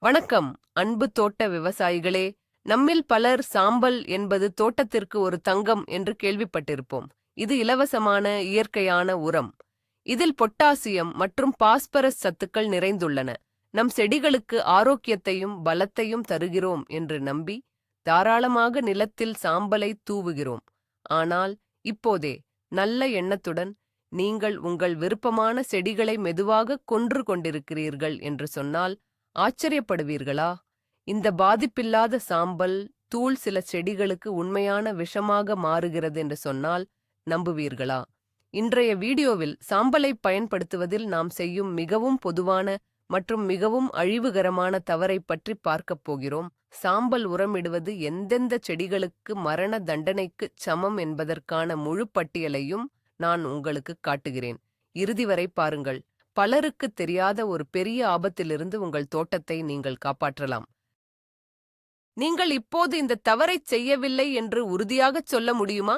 வணக்கம் அன்பு தோட்ட விவசாயிகளே. நம்மில் பலர் சாம்பல் என்பது தோட்டத்திற்கு ஒரு தங்கம் என்று கேள்விப்பட்டிருப்போம். இது இலவசமான இயற்கையான உரம். இதில் பொட்டாசியம் மற்றும் பாஸ்பரஸ் சத்துக்கள் நிறைந்துள்ளன. நம் செடிகளுக்கு ஆரோக்கியத்தையும் பலத்தையும் தருகிறோம் என்று நம்பி தாராளமாக நிலத்தில் சாம்பலை தூவுகிறோம். ஆனால் இப்போதே நல்ல எண்ணத்துடன் நீங்கள் உங்கள் விருப்பமான செடிகளை மெதுவாக கொன்று கொண்டிருக்கிறீர்கள் என்று சொன்னால் ஆச்சரியப்படுவீர்களா? இந்த பாதிப்பில்லாத சாம்பல் தூள் சில செடிகளுக்கு உண்மையான விஷமாக மாறுகிறது என்று சொன்னால் நம்புவீர்களா? இன்றைய வீடியோவில் சாம்பலை பயன்படுத்துவதில் நாம் செய்யும் மிகவும் பொதுவான மற்றும் மிகவும் அழிவுகரமான தவறை பற்றி பார்க்கப் போகிறோம். சாம்பல் உரமிடுவது எந்தெந்த செடிகளுக்கு மரண தண்டனைக்கு சமம் என்பதற்கான முழு பட்டியலையும் நான் உங்களுக்கு காட்டுகிறேன். இறுதி வரை பாருங்கள். பலருக்கு தெரியாத ஒரு பெரிய ஆபத்திலிருந்து உங்கள் தோட்டத்தை நீங்கள் காப்பாற்றலாம். நீங்கள் இப்போது இந்த தவறைச் செய்யவில்லை என்று உறுதியாகச் சொல்ல முடியுமா?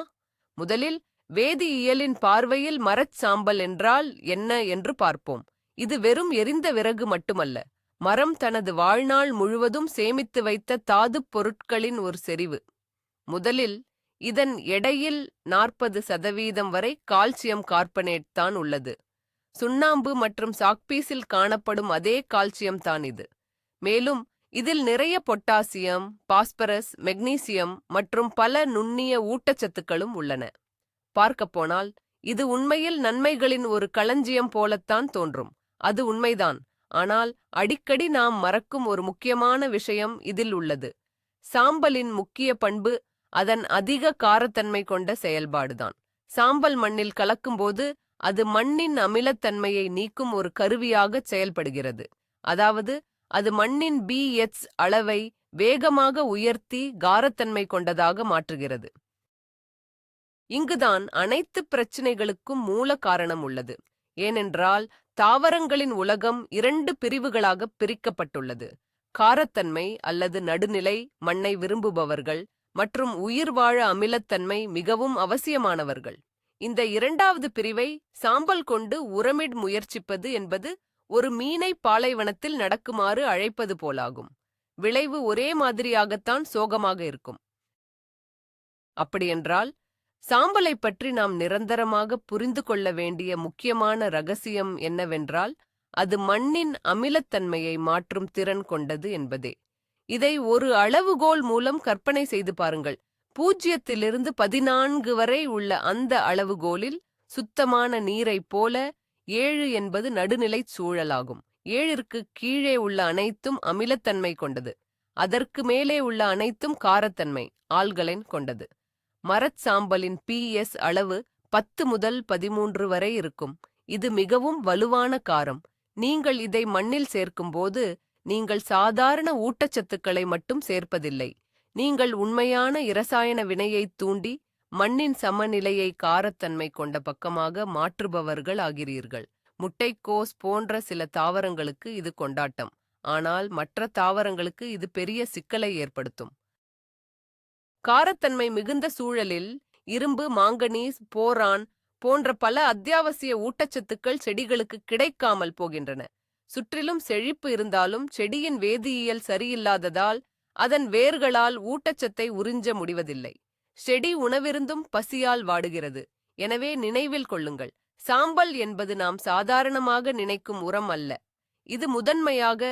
முதலில் வேதியியலின் பார்வையில் மரச் சாம்பல் என்றால் என்ன என்று பார்ப்போம். இது வெறும் எரிந்த விறகு மட்டுமல்ல. மரம் தனது வாழ்நாள் முழுவதும் சேமித்து வைத்த தாதுப் பொருட்களின் ஒரு செறிவு. முதலில் இதன் எடையில் 40% வரை கால்சியம் கார்பனேட் தான் உள்ளது. சுண்ணாம்பு மற்றும் சாக்பீஸில் காணப்படும் அதே கால்சியம் தான் இது. மேலும் இதில் நிறைய பொட்டாசியம், பாஸ்பரஸ், மெக்னீசியம் மற்றும் பல நுண்ணிய ஊட்டச்சத்துக்களும் உள்ளன. பார்க்கப்போனால் இது உண்மையில் நன்மைகளின் ஒரு களஞ்சியம் போலத்தான் தோன்றும். அது உண்மைதான். ஆனால் அடிக்கடி நாம் மறக்கும் ஒரு முக்கியமான விஷயம் இதில் உள்ளது. சாம்பலின் முக்கிய பண்பு அதன் அதிக காரத்தன்மை கொண்ட செயல்பாடுதான். சாம்பல் மண்ணில் கலக்கும்போது அது மண்ணின் அமிலத்தன்மையை நீக்கும் ஒரு கருவியாக செயல்படுகிறது. அதாவது அது மண்ணின் pH அளவை வேகமாக உயர்த்தி காரத்தன்மை கொண்டதாக மாற்றுகிறது. இங்குதான் அனைத்து பிரச்சினைகளுக்கும் மூல காரணம் உள்ளது. ஏனென்றால் தாவரங்களின் உலகம் 2 பிரிவுகளாக பிரிக்கப்பட்டுள்ளது. காரத்தன்மை அல்லது நடுநிலை மண்ணை விரும்புபவர்கள் மற்றும் உயிர்வாழ அமிலத்தன்மை மிகவும் அவசியமானவர்கள். இந்த இரண்டாவது பிரிவை சாம்பல் கொண்டு உரமிட முயற்சிப்பது என்பது ஒரு மீனை பாலைவனத்தில் நடக்குமாறு அழைப்பது போலாகும். விளைவு ஒரே மாதிரியாகத்தான் சோகமாக இருக்கும். அப்படியென்றால் சாம்பலை பற்றி நாம் நிரந்தரமாக புரிந்து கொள்ள வேண்டிய முக்கியமான ரகசியம் என்னவென்றால் அது மண்ணின் அமிலத்தன்மையை மாற்றும் திறன் கொண்டது என்பதே. இதை ஒரு அளவுகோல் மூலம் கற்பனை செய்து பாருங்கள். 0 14 வரை உள்ள அந்த அளவுகோலில் சுத்தமான நீரைப் போல 7 என்பது நடுநிலைச் சூழலாகும். 7ற்கு கீழே உள்ள அனைத்தும் அமிலத்தன்மை கொண்டது. அதற்கு மேலே உள்ள அனைத்தும் காரத்தன்மை ஆல்கலைன் கொண்டது. மரச் சாம்பலின் pH அளவு 10 முதல் 13 வரை இருக்கும். இது மிகவும் வலுவான காரம். நீங்கள் இதை மண்ணில் சேர்க்கும்போது நீங்கள் சாதாரண ஊட்டச்சத்துக்களை மட்டும் சேர்ப்பதில்லை. நீங்கள் உண்மையான இரசாயன வினையைத் தூண்டி மண்ணின் சமநிலையை காரத்தன்மை கொண்ட பக்கமாக மாற்றுபவர்கள் ஆகிறீர்கள். முட்டைக்கோஸ் போன்ற சில தாவரங்களுக்கு இது கொண்டாட்டம். ஆனால் மற்ற தாவரங்களுக்கு இது பெரிய சிக்கலை ஏற்படுத்தும். காரத்தன்மை மிகுந்த சூழலில் இரும்பு, மாங்கனீஸ், போரான் போன்ற பல அத்தியாவசிய ஊட்டச்சத்துக்கள் செடிகளுக்கு கிடைக்காமல் போகின்றன. சுற்றிலும் செழிப்பு இருந்தாலும் செடியின் வேதியியல் சரியில்லாததால் அதன் வேர்களால் ஊட்டச்சத்தை உறிஞ்ச முடிவதில்லை. செடி உணவிருந்தும் பசியால் வாடுகிறது. எனவே நினைவில் கொள்ளுங்கள், சாம்பல் என்பது நாம் சாதாரணமாக நினைக்கும் உரம் அல்ல. இது முதன்மையாக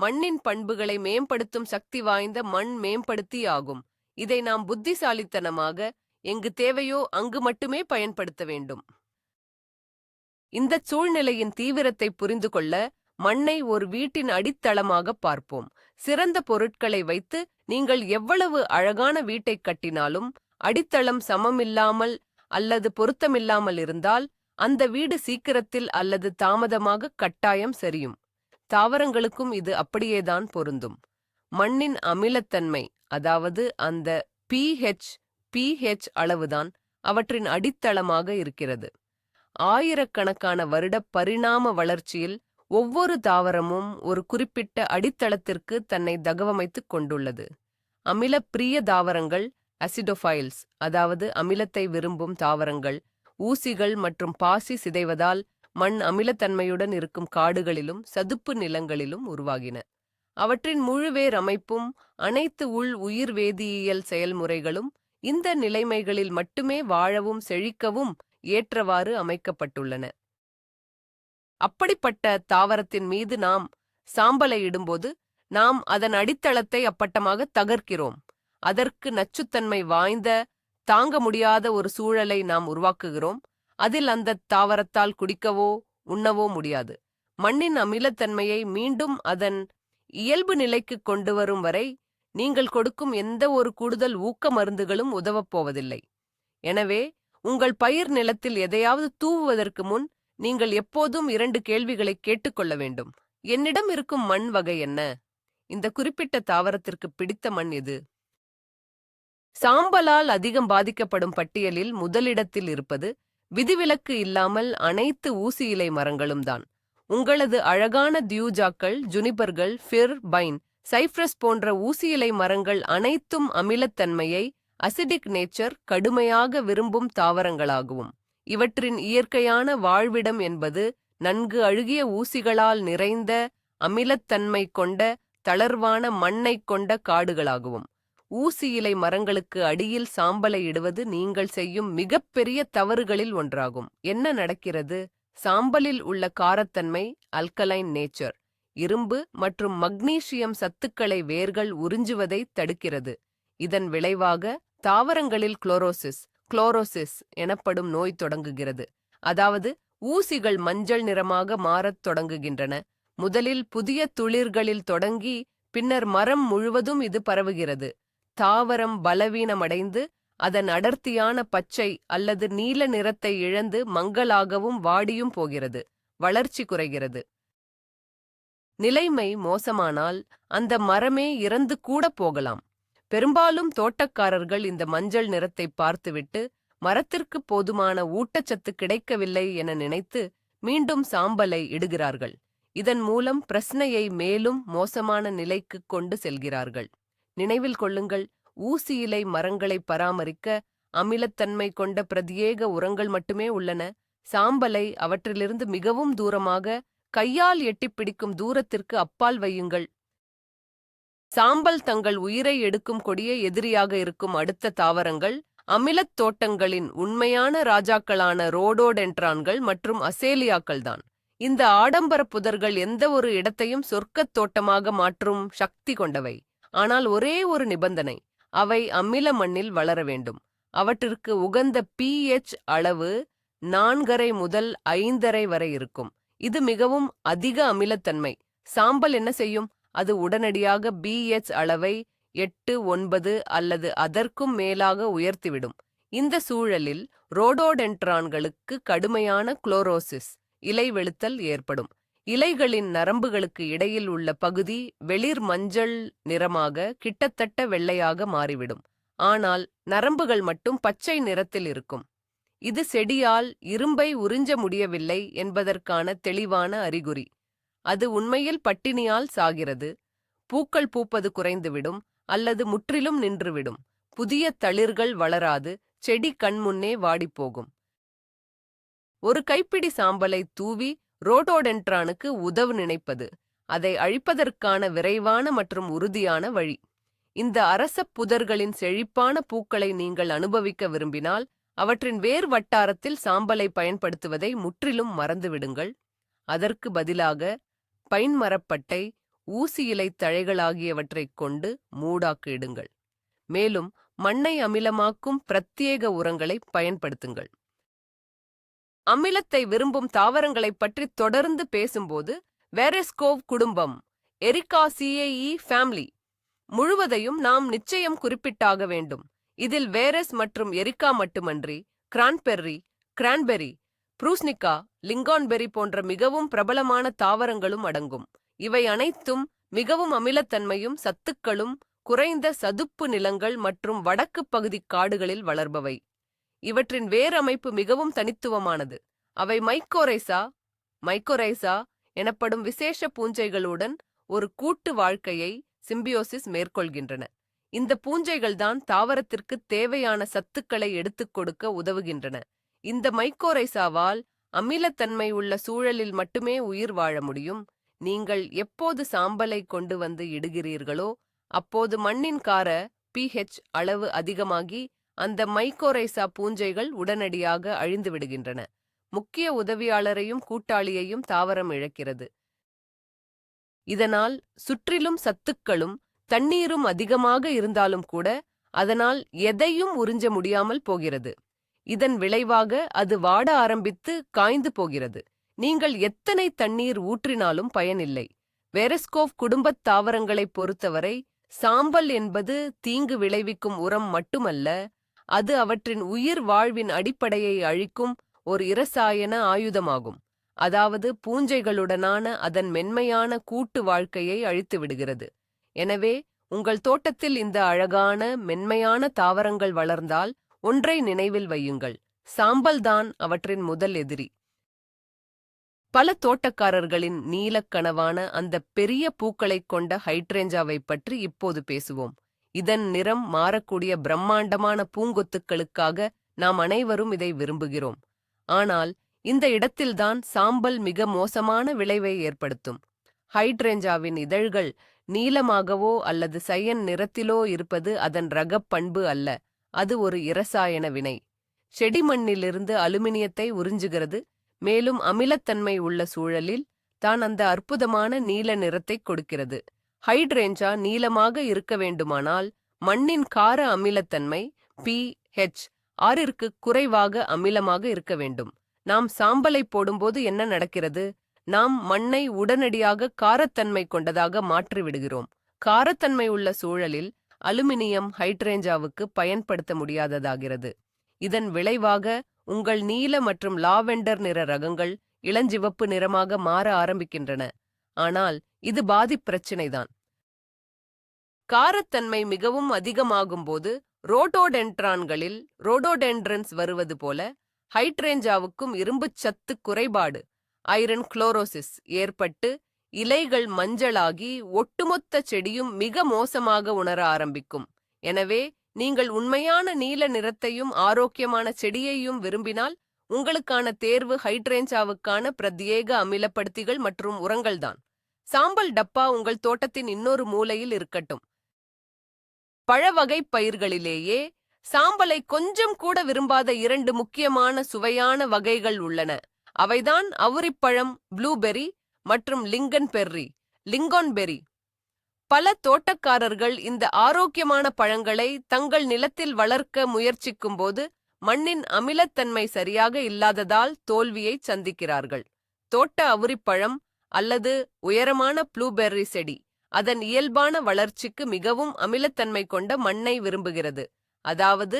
மண்ணின் பண்புகளை மேம்படுத்தும் சக்தி வாய்ந்த மண் மேம்படுத்தி ஆகும். இதை நாம் புத்திசாலித்தனமாக எங்கு தேவையோ அங்கு மட்டுமே பயன்படுத்த வேண்டும். இந்த சூழ்நிலையின் தீவிரத்தை புரிந்து கொள்ள மண்ணை ஒரு வீட்டின் அடித்தளமாக பார்ப்போம். சிறந்த பொருட்களை வைத்து நீங்கள் எவ்வளவு அழகான வீட்டை கட்டினாலும் அடித்தளம் சமமில்லாமல் அல்லது பொருத்தமில்லாமல் இருந்தால் அந்த வீடு சீக்கிரத்தில் அல்லது தாமதமாக கட்டாயம் சரியும். தாவரங்களுக்கும் இது அப்படியேதான் பொருந்தும். மண்ணின் அமிலத்தன்மை, அதாவது அந்த pH அளவுதான் அவற்றின் அடித்தளமாக இருக்கிறது. ஆயிரக்கணக்கான வருட பரிணாம வளர்ச்சியில் ஒவ்வொரு தாவரமும் ஒரு குறிப்பிட்ட அடித்தளத்திற்கு தன்னை தகவமைத்துக் கொண்டுள்ளது. அமில பிரிய தாவரங்கள் அசிடோஃபைல்ஸ், அதாவது அமிலத்தை விரும்பும் தாவரங்கள், ஊசிகள் மற்றும் பாசி சிதைவதால் மண் அமிலத்தன்மையுடன் இருக்கும் காடுகளிலும் சதுப்பு நிலங்களிலும் உருவாகின. அவற்றின் முழுவேர் அமைப்பும் அனைத்து உள் உயிர் வேதியியல் செயல்முறைகளும் இந்த நிலைமைகளில் மட்டுமே வாழவும் செழிக்கவும் ஏற்றவாறு அமைக்கப்பட்டுள்ளன. அப்படிப்பட்ட தாவரத்தின் மீது நாம் சாம்பலை இடும்போது நாம் அதன் அடித்தளத்தை அப்பட்டமாக தகர்க்கிறோம். அதற்கு நச்சுத்தன்மை வாய்ந்த தாங்க முடியாத ஒரு சூழலை நாம் உருவாக்குகிறோம். அதில் அந்த தாவரத்தால் குடிக்கவோ உண்ணவோ முடியாது. மண்ணின் அமிலத்தன்மையை மீண்டும் அதன் இயல்பு நிலைக்கு கொண்டு வரும் வரை நீங்கள் கொடுக்கும் எந்த ஒரு கூடுதல் ஊக்க மருந்துகளும் உதவப் போவதில்லை. எனவே உங்கள் பயிர் நிலத்தில் எதையாவது தூவுவதற்கு முன் நீங்கள் எப்போதும் 2 கேள்விகளை கேட்டுக்கொள்ள வேண்டும். என்னிடம் இருக்கும் மண் வகை என்ன? இந்த குறிப்பிட்ட தாவரத்திற்கு பிடித்த மண் எது? சாம்பலால் அதிகம் பாதிக்கப்படும் பட்டியலில் முதலிடத்தில் இருப்பது விதிவிலக்கு இல்லாமல் அனைத்து ஊசி இலை மரங்களும் தான். உங்களது அழகான தியூஜாக்கள், ஜுனிபர்கள், ஃபிர், பைன், சைப்ரஸ் போன்ற ஊசி இலை மரங்கள் அனைத்தும் அமிலத்தன்மையை அசிடிக் நேச்சர் கடுமையாக விரும்பும் தாவரங்களாகவும் இவற்றின் இயற்கையான வாழ்விடம் என்பது நன்கு அழுகிய ஊசிகளால் நிறைந்த அமிலத்தன்மை கொண்ட தளர்வான மண்ணைக் கொண்ட காடுகளாகவும். ஊசி இலை மரங்களுக்கு அடியில் சாம்பலை இடுவது நீங்கள் செய்யும் மிகப்பெரிய தவறுகளில் ஒன்றாகும். என்ன நடக்கிறது? சாம்பலில் உள்ள காரத்தன்மை அல்கலைன் நேச்சர் இரும்பு மற்றும் மக்னீசியம் சத்துக்களை வேர்கள் உறிஞ்சுவதை தடுக்கிறது. இதன் விளைவாக தாவரங்களில் குளோரோசிஸ் எனப்படும் நோய் தொடங்குகிறது. அதாவது ஊசிகள் மஞ்சள் நிறமாக மாறத் தொடங்குகின்றன. முதலில் புதிய துளிர்களில் தொடங்கி பின்னர் மரம் முழுவதும் இது பரவுகிறது. தாவரம் பலவீனமடைந்து அதன் அடர்த்தியான பச்சை அல்லது நீல நிறத்தை இழந்து மங்கலாகவும் வாடியும் போகிறது. வளர்ச்சி குறைகிறது. நிலைமை மோசமானால் அந்த மரமே இறந்து கூட போகலாம். பெரும்பாலும் தோட்டக்காரர்கள் இந்த மஞ்சள் நிறத்தை பார்த்துவிட்டு மரத்திற்கு போதுமான ஊட்டச்சத்து கிடைக்கவில்லை என நினைத்து மீண்டும் சாம்பலை இடுகிறார்கள். இதன் மூலம் பிரச்சனையை மேலும் மோசமான நிலைக்கு கொண்டு செல்கிறார்கள். நினைவில் கொள்ளுங்கள், ஊசி இலை மரங்களை பராமரிக்க அமிலத்தன்மை கொண்ட பிரத்யேக உரங்கள் மட்டுமே உள்ளன. சாம்பலை அவற்றிலிருந்து மிகவும் தூரமாக கையால் எட்டிப்பிடிக்கும் தூரத்திற்கு அப்பால் வையுங்கள். சாம்பல் தங்கள் உயிரை எடுக்கும் கொடிய எதிரியாக இருக்கும் அடுத்த தாவரங்கள் அமிலத் தோட்டங்களின் உண்மையான ராஜாக்களான ரோடோடென்ட்ரான்கள் மற்றும் அசேலியாக்கள்தான். இந்த ஆடம்பர புதர்கள் எந்த ஒரு இடத்தையும் சொர்க்கத் தோட்டமாக மாற்றும் சக்தி கொண்டவை. ஆனால் ஒரே ஒரு நிபந்தனை, அவை அமில மண்ணில் வளர வேண்டும். அவற்றிற்கு உகந்த pH அளவு 4.5 முதல் 5.5 வரை இருக்கும். இது மிகவும் அதிக அமிலத்தன்மை. சாம்பல் என்ன செய்யும்? அது உடனடியாக pH அளவை 8, 9 அல்லது அதற்கும் மேலாக உயர்த்திவிடும். இந்த சூழலில் ரோடோடென்ட்ரான்களுக்கு கடுமையான குளோரோசிஸ் இலை வெளுத்தல் ஏற்படும். இலைகளின் நரம்புகளுக்கு இடையில் உள்ள பகுதி வெளிர் மஞ்சள் நிறமாக கிட்டத்தட்ட வெள்ளையாக மாறிவிடும். ஆனால் நரம்புகள் மட்டும் பச்சை நிறத்தில் இருக்கும். இது செடியால் இரும்பை உறிஞ்ச முடியவில்லை என்பதற்கான தெளிவான அறிகுறி. அது உண்மையில் பட்டினியால் சாகிறது. பூக்கள் பூப்பது குறைந்துவிடும் அல்லது முற்றிலும் நின்றுவிடும். புதிய தளிர்கள் வளராது, செடி கண்முன்னே வாடிப்போகும். ஒரு கைப்பிடி சாம்பலை தூவி ரோடோடென்ட்ரானுக்கு உதவ நினைப்பது அதை அழிப்பதற்கான விரைவான மற்றும் உறுதியான வழி. இந்த அரச புதர்களின் செழிப்பான பூக்களை நீங்கள் அனுபவிக்க விரும்பினால் அவற்றின் வேர் வட்டாரத்தில் சாம்பலை பயன்படுத்துவதை முற்றிலும் மறந்துவிடுங்கள். அதற்கு பதிலாக பைன் மரப்பட்டை, ஊசி இலை தழைகளாகியவற்றைக் கொண்டு மூடாக்கு இடுங்கள். மேலும் மண்ணை அமிலமாக்கும் பிரத்யேக உரங்களை பயன்படுத்துங்கள். அமிலத்தை விரும்பும் தாவரங்களைப் பற்றி தொடர்ந்து பேசும்போது வேரெஸ்கோவ் குடும்பம், எரிகாசியேயி ஃபேமிலி முழுவதையும் நாம் நிச்சயம் குறிப்பிட்டாக வேண்டும். இதில் வேரஸ் மற்றும் எரிக்கா மட்டுமன்றி கிரான்பெர்ரி, ப்ரூஸ்னிகா, லிங்கான்பெர்ரி போன்ற மிகவும் பிரபலமான தாவரங்களும் அடங்கும். இவை அனைத்தும் மிகவும் அமிலத்தன்மையும் சத்துக்களும் குறைந்த சதுப்பு நிலங்கள் மற்றும் வடக்கு பகுதி காடுகளில் வளர்பவை. இவற்றின் வேர் அமைப்பு மிகவும் தனித்துவமானது. அவை மைக்கோரைசா எனப்படும் விசேஷ பூஞ்சைகளுடன் ஒரு கூட்டு வாழ்க்கையை சிம்பியோசிஸ் மேற்கொள்கின்றன. இந்த பூஞ்சைகள்தான் தாவரத்திற்கு தேவையான சத்துக்களை எடுத்துக் கொடுக்க உதவுகின்றன. இந்த மைக்கோரைசாவால் அமிலத்தன்மை உள்ள சூழலில் மட்டுமே உயிர் வாழ முடியும். நீங்கள் எப்போது சாம்பலை கொண்டு வந்து இடுகிறீர்களோ அப்போது மண்ணின் கார pH அளவு அதிகமாகி அந்த மைக்கோரைசா பூஞ்சைகள் உடனடியாக அழிந்து விடுகின்றன. முக்கிய உதவியாளரையும் கூட்டாளியையும் தாவரம் இழக்கிறது. இதனால் சுற்றிலும் சத்துக்களும் தண்ணீரும் அதிகமாக இருந்தாலும் கூட அதனால் எதையும் உறிஞ்ச முடியாமல் போகிறது. இதன் விளைவாக அது வாட ஆரம்பித்து காய்ந்து போகிறது. நீங்கள் எத்தனை தண்ணீர் ஊற்றினாலும் பயனில்லை. வெரஸ்கோவ் குடும்பத் தாவரங்களைப் பொறுத்தவரை சாம்பல் என்பது தீங்கு விளைவிக்கும் உரம் மட்டுமல்ல, அது அவற்றின் உயிர் வாழ்வின் அடிப்படையை அழிக்கும் ஒரு இரசாயன ஆயுதமாகும். அதாவது பூஞ்சைகளுடனான அதன் மென்மையான கூட்டு வாழ்க்கையை அழித்துவிடுகிறது. எனவே உங்கள் தோட்டத்தில் இந்த அழகான மென்மையான தாவரங்கள் வளர்ந்தால் ஒன்றை நினைவில் வையுங்கள், சாம்பல்தான் அவற்றின் முதல் எதிரி. பல தோட்டக்காரர்களின் நீலக்கனவான அந்த பெரிய பூக்களைக் கொண்ட ஹைட்ரேஞ்சாவைப் பற்றி இப்போது பேசுவோம். இதன் நிறம் மாறக்கூடிய பிரம்மாண்டமான பூங்கொத்துக்களுக்காக நாம் அனைவரும் இதை விரும்புகிறோம். ஆனால் இந்த இடத்தில்தான் சாம்பல் மிக மோசமான விளைவை ஏற்படுத்தும். ஹைட்ரேஞ்சாவின் இதழ்கள் நீலமாகவோ அல்லது சயன் நிறத்திலோ இருப்பது அதன் ரகப் பண்பு அல்ல, அது ஒரு இரசாயன வினை. செடி மண்ணிலிருந்து அலுமினியத்தை உறிஞ்சுகிறது, மேலும் அமிலத்தன்மை உள்ள சூழலில் தான் அந்த அற்புதமான நீல நிறத்தைக் கொடுக்கிறது. ஹைட்ரேஞ்சா நீலமாக இருக்க வேண்டுமானால் மண்ணின் கார அமிலத்தன்மை pH 6ற்கு குறைவாக அமிலமாக இருக்க வேண்டும். நாம் சாம்பலை போடும்போது என்ன நடக்கிறது? நாம் மண்ணை உடனடியாக காரத்தன்மை கொண்டதாக மாற்றிவிடுகிறோம். காரத்தன்மை உள்ள சூழலில் அலுமினியம் ஹைட்ரேஞ்சாவுக்கு பயன்படுத்த முடியாததாகிறது. இதன் விளைவாக உங்கள் நீல மற்றும் லாவெண்டர் நிற ரகங்கள் இளஞ்சிவப்பு நிறமாக மாற ஆரம்பிக்கின்றன. ஆனால் இது பாதிப்பிரச்சினைதான். காரத்தன்மை மிகவும் அதிகமாகும்போது ரோடோடென்ட்ரான்களில் ரோடோடென்ட்ரன்ஸ் வருவது போல ஹைட்ரேஞ்சாவுக்கும் இரும்புச் சத்து குறைபாடு ஐரன் குளோரோசிஸ் ஏற்பட்டு இலைகள் மஞ்சளாகி ஒட்டுமொத்த செடியும் மிக மோசமாக உணர ஆரம்பிக்கும். எனவே நீங்கள் உண்மையான நீல நிறத்தையும் ஆரோக்கியமான செடியையும் விரும்பினால் உங்களுக்கான தேர்வு ஹைட்ரேஞ்சாவுக்கான பிரத்யேக அமிலப்படுத்திகள் மற்றும் உரங்கள்தான். சாம்பல் டப்பா உங்கள் தோட்டத்தின் இன்னொரு மூலையில் இருக்கட்டும். பழவகை பயிர்களிலேயே சாம்பலை கொஞ்சம் கூட விரும்பாத 2 முக்கியமான சுவையான வகைகள் உள்ளன. அவைதான் அவுரிப்பழம் ப்ளூபெர்ரி மற்றும் லிங்கோன்பெர்ரி. பல தோட்டக்காரர்கள் இந்த ஆரோக்கியமான பழங்களை தங்கள் நிலத்தில் வளர்க்க முயற்சிக்கும்போது மண்ணின் அமிலத்தன்மை சரியாக இல்லாததால் தோல்வியை சந்திக்கிறார்கள். தோட்ட அவுரிப்பழம் அல்லது உயரமான ப்ளூபெர்ரி செடி அதன் இயல்பான வளர்ச்சிக்கு மிகவும் அமிலத்தன்மை கொண்ட மண்ணை விரும்புகிறது. அதாவது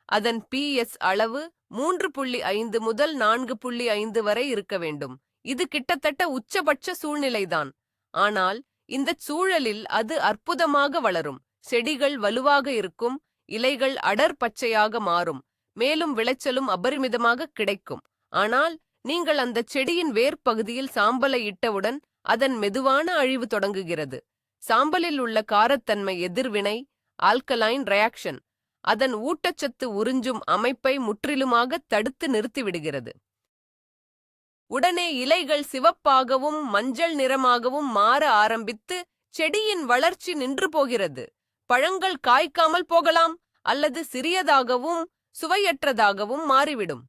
அதன் pH அளவு 3.5 முதல் 4.5 வரை இருக்க வேண்டும். இது கிட்டத்தட்ட உச்சபட்ச சூழ்நிலைதான். ஆனால் இந்த சூழலில் அது அற்புதமாக வளரும். செடிகள் வலுவாக இருக்கும், இலைகள் அடர் பச்சையாக மாறும், மேலும் விளைச்சலும் அபரிமிதமாக கிடைக்கும். ஆனால் நீங்கள் அந்த செடியின் வேர்ப்பகுதியில் சாம்பலை இட்டவுடன் அதன் மெதுவான அழிவு தொடங்குகிறது. சாம்பலில் உள்ள காரத்தன்மை எதிர்வினை ஆல்கலைன் ரியாக்ஷன் அதன் ஊட்டச்சத்து உறிஞ்சும் அமைப்பை முற்றிலுமாக தடுத்து நிறுத்திவிடுகிறது. உடனே இலைகள் சிவப்பாகவும் மஞ்சள் நிறமாகவும் மாற ஆரம்பித்து செடியின் வளர்ச்சி நின்று போகிறது. பழங்கள் காய்க்காமல் போகலாம் அல்லது சிறியதாகவும் சுவையற்றதாகவும் மாறிவிடும்.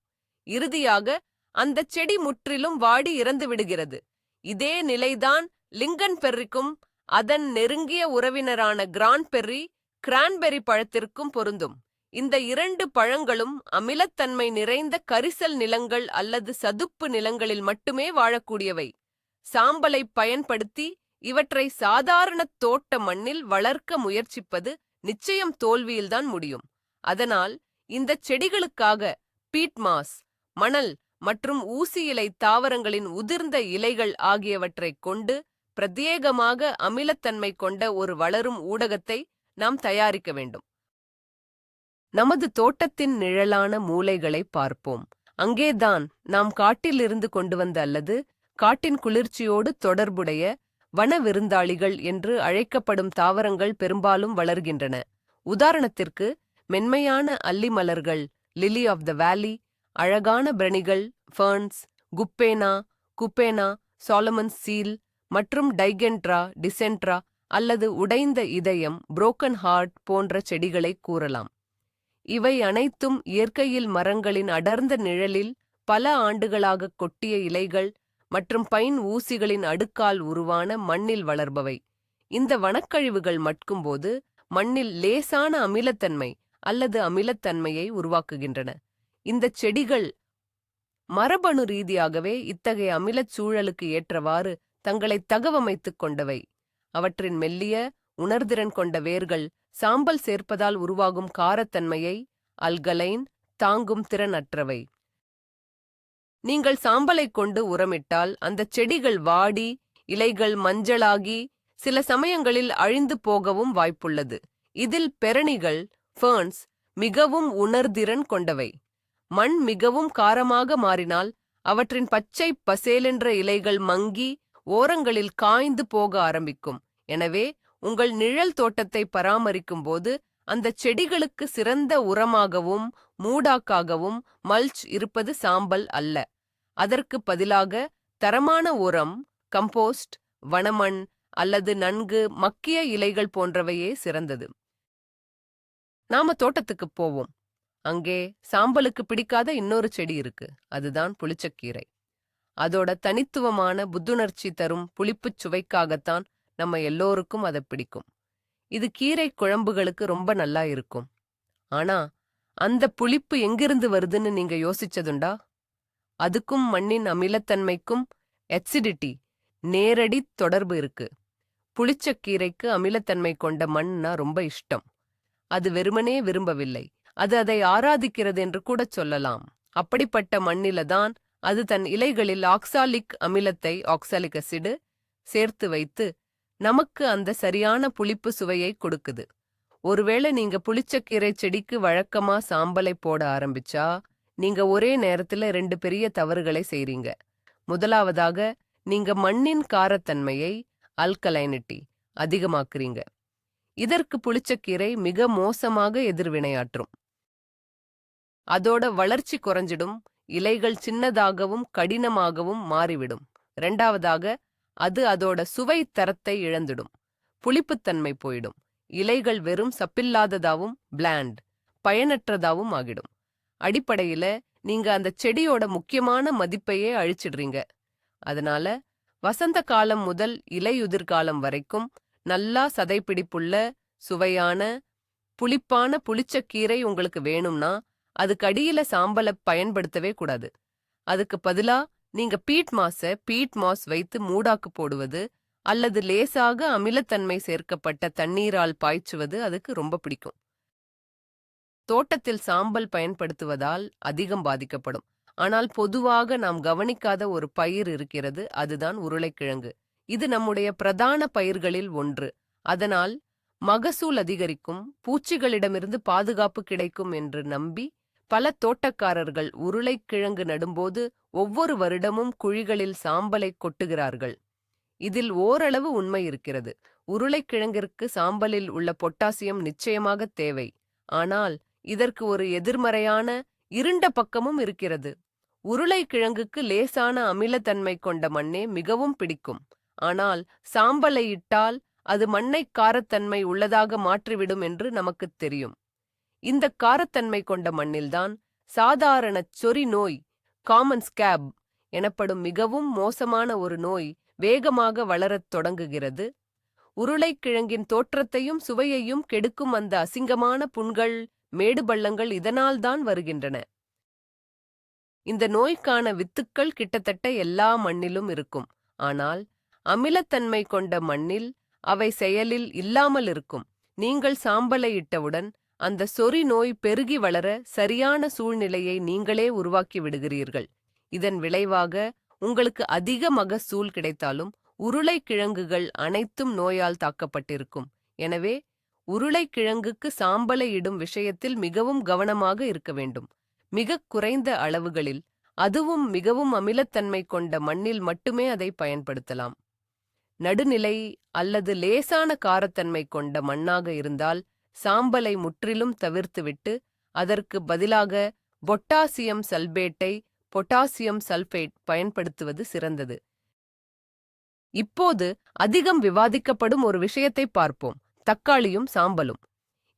இறுதியாக அந்த செடி முற்றிலும் வாடி இறந்து விடுகிறது. இதே நிலைதான் லிங்கன்பெர்ரிக்கும் அதன் நெருங்கிய உறவினரான கிரான்பெர்ரி பழத்திற்கும் பொருந்தும். இந்த 2 பழங்களும் அமிலத்தன்மை நிறைந்த கரிசல் நிலங்கள் அல்லது சதுப்பு நிலங்களில் மட்டுமே வாழக்கூடியவை. சாம்பலை பயன்படுத்தி இவற்றை சாதாரண தோட்ட மண்ணில் வளர்க்க முயற்சிப்பது நிச்சயம் தோல்வியில்தான் முடியும். அதனால் இந்த செடிகளுக்காக பீட் மாஸ், மணல் மற்றும் ஊசி இலை தாவரங்களின் உதிர்ந்த இலைகள் ஆகியவற்றைக் கொண்டு பிரத்யேகமாக அமிலத்தன்மை கொண்ட ஒரு வளரும் ஊடகத்தை நாம் தயாரிக்க வேண்டும். நமது தோட்டத்தின் நிழலான மூலைகளை பார்ப்போம். அங்கேதான் நாம் காட்டிலிருந்து கொண்டு வந்த அல்லது காட்டின் குளிர்ச்சியோடு தொடர்புடைய வன விருந்தாளிகள் என்று அழைக்கப்படும் தாவரங்கள் பெரும்பாலும் வளர்கின்றன. உதாரணத்திற்கு மென்மையான அல்லி மலர்கள் லிலி ஆஃப் த வேலி, அழகான பிரணிகள் ஃபர்ன்ஸ், குப்பேனா, சாலமன்ஸ் சீல் மற்றும் டைகென்ட்ரா, டிசென்ட்ரா அல்லது உடைந்த இதயம், புரோக்கன் ஹார்ட் போன்ற செடிகளை கூறலாம். இவை அனைத்தும் இயற்கையில் மரங்களின் அடர்ந்த நிழலில் பல ஆண்டுகளாக கொட்டிய இலைகள் மற்றும் பைன் ஊசிகளின் அடுக்கால் உருவான மண்ணில் வளர்பவை. இந்த வனக்கழிவுகள் மட்கும்போது மண்ணில் லேசான அமிலத்தன்மை அல்லது அமிலத்தன்மையை உருவாக்குகின்றன. இந்தச் செடிகள் மரபணு ரீதியாகவே இத்தகைய அமிலச் சூழலுக்கு ஏற்றவாறு தங்களை தகவமைத்துக் கொண்டவை. அவற்றின் மெல்லிய, உணர்திறன் கொண்ட வேர்கள் சாம்பல் சேர்ப்பதால் உருவாகும் காரத்தன்மையை அல்கலைன் தாங்கும் திறனற்றவை. நீங்கள் சாம்பலைக் கொண்டு உரமிட்டால் அந்தச் செடிகள் வாடி, இலைகள் மஞ்சளாகி சில சமயங்களில் அழிந்து போகவும் வாய்ப்புள்ளது. இதில் பெரணிகள், ஃபர்ன்ஸ் மிகவும் உணர்திறன் கொண்டவை. மண் மிகவும் காரமாக மாறினால் அவற்றின் பச்சை பசேலென்ற இலைகள் மங்கி ஓரங்களில் காய்ந்து போக ஆரம்பிக்கும். எனவே உங்கள் நிழல் தோட்டத்தை பராமரிக்கும் போது அந்த செடிகளுக்கு சிறந்த உரமாகவும் மூடாக்காகவும் மல்ச் இருப்பது சாம்பல் அல்ல. அதற்கு பதிலாக தரமான உரம், கம்போஸ்ட், வனமண் அல்லது நன்கு மக்கிய இலைகள் போன்றவையே சிறந்தது. நாம தோட்டத்துக்குப் போவோம். அங்கே சாம்பலுக்கு பிடிக்காத இன்னொரு செடி இருக்கு. அதுதான் புளிச்சக்கீரை. அதோட தனித்துவமான புத்துணர்ச்சி தரும் புளிப்புச் சுவைக்காகத்தான் நம்ம எல்லோருக்கும் அதை பிடிக்கும். இது கீரை குழம்புகளுக்கு ரொம்ப நல்லா இருக்கும். ஆனா அந்த புளிப்பு எங்கிருந்து வருதுன்னு நீங்க யோசிச்சதுண்டா? அதுக்கும் மண்ணின் அமிலத்தன்மைக்கும் அசிடிட்டி நேரடி தொடர்பு இருக்கு. புளிச்சக்கீரைக்கு அமிலத்தன்மை கொண்ட மண்ணா ரொம்ப இஷ்டம். அது வெறுமனே விரும்பவில்லை, அது அதை ஆராதிக்கிறது என்று கூட சொல்லலாம். அப்படிப்பட்ட மண்ணில தான் அது தன் இலைகளில் ஆக்சாலிக் அமிலத்தை, ஆக்சாலிக் அசிடு சேர்த்து வைத்து நமக்கு அந்த சரியான புளிப்பு சுவையை கொடுக்குது. ஒருவேளை நீங்க புளிச்சக்கீரை செடிக்கு வழக்கமா சாம்பலை போட ஆரம்பிச்சா நீங்க ஒரே நேரத்துல 2 பெரிய தவறுகளை செய்றீங்க. முதலாவதாக, நீங்க மண்ணின் காரத்தன்மையை, அல்கலைனிட்டி அதிகமாக்குறீங்க. இதற்கு புளிச்சக்கீரை மிக மோசமாக எதிர்வினையாற்றும். அதோட வளர்ச்சி குறைஞ்சிடும், இலைகள் சின்னதாகவும் கடினமாகவும் மாறிவிடும். இரண்டாவதாக, அது அதோட சுவை தரத்தை இழந்துடும், புளிப்புத்தன்மை போயிடும், இலைகள் வெறும் சப்பில்லாததாவும் பிளாண்ட், பயனற்றதாவும் ஆகிடும். அடிப்படையில நீங்க அந்த செடியோட முக்கியமான மதிப்பையே அழிச்சிடுறீங்க. அதனால வசந்த காலம் முதல் இலையுதிர் காலம் வரைக்கும் நல்லா சதைப்பிடிப்புள்ள, சுவையான, புளிப்பான புளிச்சக்கீரை உங்களுக்கு வேணும்னா அதுக்கு அடியில சாம்பலை பயன்படுத்தவே கூடாது. அதுக்கு பதிலா நீங்க பீட் மாஸ் வைத்து மூடாக்கு போடுவது அல்லது லேசாக அமிலத்தன்மை சேர்க்கப்பட்ட தண்ணீரால் பாய்ச்சுவது அதுக்கு ரொம்ப பிடிக்கும். தோட்டத்தில் சாம்பல் பயன்படுத்துவதால் அதிகம் பாதிக்கப்படும். ஆனால் பொதுவாக நாம் கவனிக்காத ஒரு பயிர் இருக்கிறது, அதுதான் உருளைக்கிழங்கு. இது நம்முடைய பிரதான பயிர்களில் ஒன்று. அதனால் மகசூல் அதிகரிக்கும், பூச்சிகளிடமிருந்து பாதுகாப்பு கிடைக்கும் என்று நம்பி பல தோட்டக்காரர்கள் உருளைக்கிழங்கு நடும்போது ஒவ்வொரு வருடமும் குழிகளில் சாம்பலை கொட்டுகிறார்கள். இதில் ஓரளவு உண்மை இருக்கிறது. உருளைக்கிழங்கிற்கு சாம்பலில் உள்ள பொட்டாசியம் நிச்சயமாக தேவை. ஆனால் இதற்கு ஒரு எதிர்மறையான, இருண்ட பக்கமும் இருக்கிறது. உருளைக்கிழங்குக்கு லேசான அமிலத்தன்மை கொண்ட மண்ணே மிகவும் பிடிக்கும். ஆனால் சாம்பலை இட்டால் அது மண்ணை காரத்தன்மை உள்ளதாக மாற்றிவிடும் என்று நமக்குத் தெரியும். இந்த காரத்தன்மை கொண்ட மண்ணில்தான் சாதாரண சொறி நோய், காமன் ஸ்கேப் எனப்படும் மிகவும் மோசமான ஒரு நோய் வேகமாக வளரத் தொடங்குகிறது. உருளைக்கிழங்கின் தோற்றத்தையும் சுவையையும் கெடுக்கும் அந்த அசிங்கமான புண்கள், மேடு பள்ளங்கள் இதனால்தான் வருகின்றன. இந்த நோய்க்கான வித்துக்கள் கிட்டத்தட்ட எல்லா மண்ணிலும் இருக்கும். ஆனால் அமிலத்தன்மை கொண்ட மண்ணில் அவை செயலில் இல்லாமல் இருக்கும். நீங்கள் சாம்பலை இட்டவுடன் அந்த சொறி நோய் பெருகி வளர சரியான சூழ்நிலையை நீங்களே உருவாக்கி விடுகிறீர்கள். இதன் விளைவாக உங்களுக்கு அதிக மகசூல் கிடைத்தாலும் உருளைக்கிழங்குகள் அனைத்தும் நோயால் தாக்கப்பட்டிருக்கும். எனவே உருளைக்கிழங்குக்கு சாம்பலை இடும் விஷயத்தில் மிகவும் கவனமாக இருக்க வேண்டும். மிகக் குறைந்த அளவுகளில், அதுவும் மிகவும் அமிலத்தன்மை கொண்ட மண்ணில் மட்டுமே அதை பயன்படுத்தலாம். நடுநிலை அல்லது லேசான காரத்தன்மை கொண்ட மண்ணாக இருந்தால் சாம்பலை முற்றிலும் தவிர்த்துவிட்டு அதற்கு பதிலாக பொட்டாசியம் சல்பேட்டை, பொட்டாசியம் சல்பேட் பயன்படுத்துவது சிறந்தது. இப்போது அதிகம் விவாதிக்கப்படும் ஒரு விஷயத்தை பார்ப்போம்: தக்காளியும் சாம்பலும்.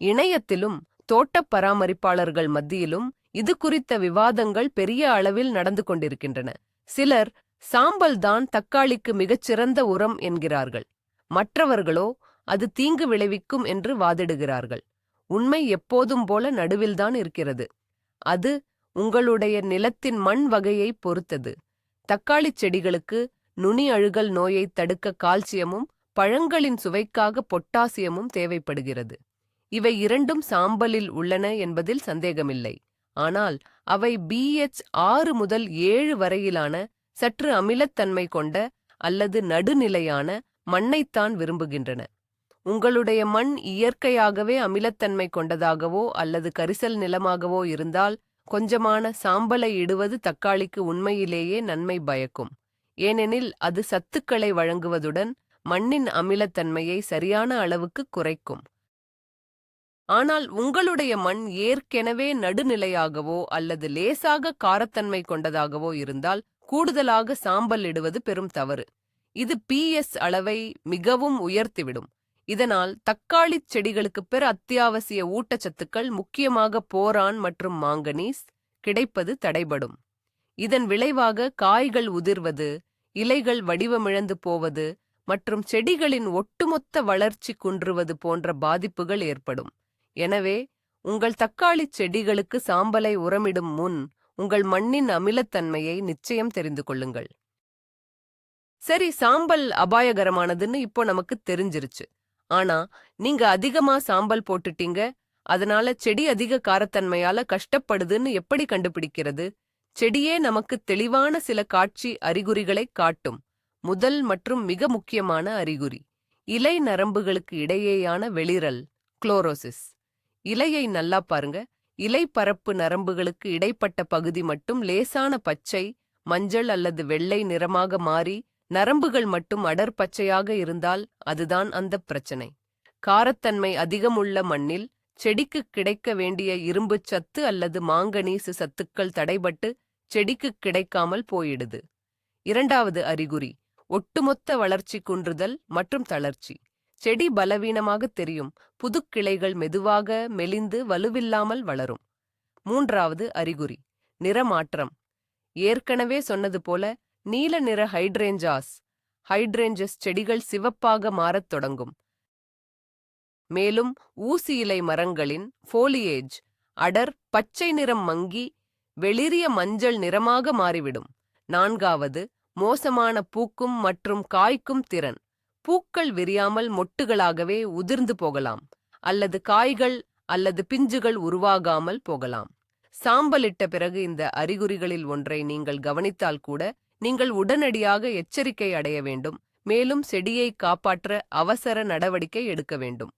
இணையத்திலும் தோட்டப் பராமரிப்பாளர்கள் மத்தியிலும் இது குறித்த விவாதங்கள் பெரிய அளவில் நடந்து கொண்டிருக்கின்றன. சிலர் சாம்பல் தான் தக்காளிக்கு மிகச்சிறந்த உரம் என்கிறார்கள். மற்றவர்களோ அது தீங்கு விளைவிக்கும் என்று வாதிடுகிறார்கள். உண்மை எப்போதும் போல நடுவில்தான் இருக்கிறது. அது உங்களுடைய நிலத்தின் மண் வகையை பொறுத்தது. தக்காளிச் செடிகளுக்கு நுனி அழுகல் நோயை தடுக்க கால்சியமும் பழங்களின் சுவைக்காக பொட்டாசியமும் தேவைப்படுகிறது. இவை இரண்டும் சாம்பலில் உள்ளன என்பதில் சந்தேகமில்லை. ஆனால் அவை pH 6 முதல் 7 வரையிலான சற்று அமிலத்தன்மை கொண்ட அல்லது நடுநிலையான மண்ணைத்தான் விரும்புகின்றன. உங்களுடைய மண் இயற்கையாகவே அமிலத்தன்மை கொண்டதாகவோ அல்லது கரிசல் நிலமாகவோ இருந்தால் கொஞ்சமான சாம்பலை இடுவது தக்காளிக்கு உண்மையிலேயே நன்மை பயக்கும். ஏனெனில் அது சத்துக்களை வழங்குவதுடன் மண்ணின் அமிலத்தன்மையை சரியான அளவுக்கு குறைக்கும். ஆனால் உங்களுடைய மண் ஏற்கெனவே நடுநிலையாகவோ அல்லது லேசாக காரத்தன்மை கொண்டதாகவோ இருந்தால் கூடுதலாக சாம்பல் இடுவது பெரும் தவறு. இது pH அளவை மிகவும் உயர்த்திவிடும். இதனால் தக்காளிச் செடிகளுக்கு பிற அத்தியாவசிய ஊட்டச்சத்துக்கள், முக்கியமாக போரான் மற்றும் மாங்கனீஸ், கிடைப்பது தடைபடும். இதன் விளைவாக காய்கள் உதிர்வது, இலைகள் வடிவமிழந்து போவது மற்றும் செடிகளின் ஒட்டுமொத்த வளர்ச்சி குன்றுவது போன்ற பாதிப்புகள் ஏற்படும். எனவே உங்கள் தக்காளிச் செடிகளுக்கு சாம்பலை உரமிடும் முன் உங்கள் மண்ணின் அமிலத்தன்மையை நிச்சயம் தெரிந்து கொள்ளுங்கள். சரி, சாம்பல் அபாயகரமானதுன்னு இப்போ நமக்கு தெரிஞ்சிருச்சு. ஆனா நீங்க அதிகமா சாம்பல் போட்டுட்டீங்க, அதனால செடி அதிக காரத்தன்மையால கஷ்டப்படுதுன்னு எப்படி கண்டுபிடிக்கிறது? செடியே நமக்கு தெளிவான சில காட்சி அறிகுறிகளை காட்டும். முதல் மற்றும் மிக முக்கியமான அறிகுறி: இலை நரம்புகளுக்கு இடையேயான வெளிறல், குளோரோசிஸ். இலையை நல்லா பாருங்க. இலை பரப்பு நரம்புகளுக்கு இடைப்பட்ட பகுதி மட்டும் லேசான பச்சை, மஞ்சள் அல்லது வெள்ளை நிறமாக மாறி நரம்புகள் மட்டும் அடர் பச்சையாக இருந்தால் அதுதான் அந்த பிரச்சனை. காரத்தன்மை அதிகமுள்ள மண்ணில் செடிக்கு கிடைக்க வேண்டிய இரும்புச் சத்து அல்லது மாங்கனீசு சத்துக்கள் தடைபட்டு செடிக்கு கிடைக்காமல் போயிடுது. இரண்டாவது அறிகுறி: ஒட்டுமொத்த வளர்ச்சி குன்றுதல் மற்றும் தளர்ச்சி. செடி பலவீனமாக தெரியும். புதுக்கிளைகள் மெதுவாக மெலிந்து வலுவில்லாமல் வளரும். மூன்றாவது அறிகுறி: நிறமாற்றம். ஏற்கனவே சொன்னது போல நீல நிற ஹைட்ரேஞ்சஸ் செடிகள் சிவப்பாக மாறத் தொடங்கும். மேலும் ஊசி இலை மரங்களின் ஃபோலியேஜ் அடர் பச்சை நிறம் மங்கி வெளிரிய மஞ்சள் நிறமாக மாறிவிடும். நான்காவது, மோசமான பூக்கும் மற்றும் காய்க்கும் திறன். பூக்கள் விரியாமல் மொட்டுகளாகவே உதிர்ந்து போகலாம், அல்லது காய்கள் அல்லது பிஞ்சுகள் உருவாகாமல் போகலாம். சாம்பலிட்ட பிறகு இந்த அறிகுறிகளில் ஒன்றை நீங்கள் கவனித்தால் கூட நீங்கள் உடனடியாக எச்சரிக்கை அடைய வேண்டும். மேலும் செடியை காப்பாற்ற அவசர நடவடிக்கை எடுக்க வேண்டும்.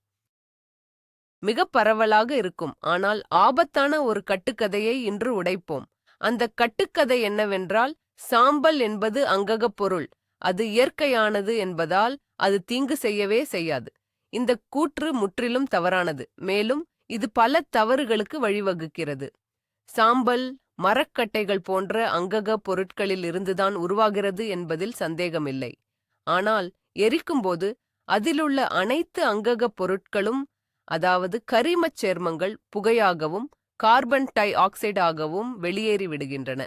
மிக பரவலாக இருக்கும் ஆனால் ஆபத்தான ஒரு கட்டுக்கதையை இன்று உடைப்போம். அந்த கட்டுக்கதை என்னவென்றால், சாம்பல் என்பது அங்ககப் பொருள், அது இயற்கையானது என்பதால் அது தீங்கு செய்யவே செய்யாது. இந்த கூற்று முற்றிலும் தவறானது. மேலும் இது பல தவறுகளுக்கு வழிவகுக்கிறது. சாம்பல் மரக்கட்டைகள் போன்ற அங்கக பொருட்களில் இருந்துதான் உருவாகிறது என்பதில் சந்தேகமில்லை. ஆனால் எரிக்கும்போது அதிலுள்ள அனைத்து அங்கக பொருட்களும், அதாவது கரிமச் சேர்மங்கள், புகையாகவும் கார்பன் டை ஆக்சைடாகவும் வெளியேறி விடுகின்றன.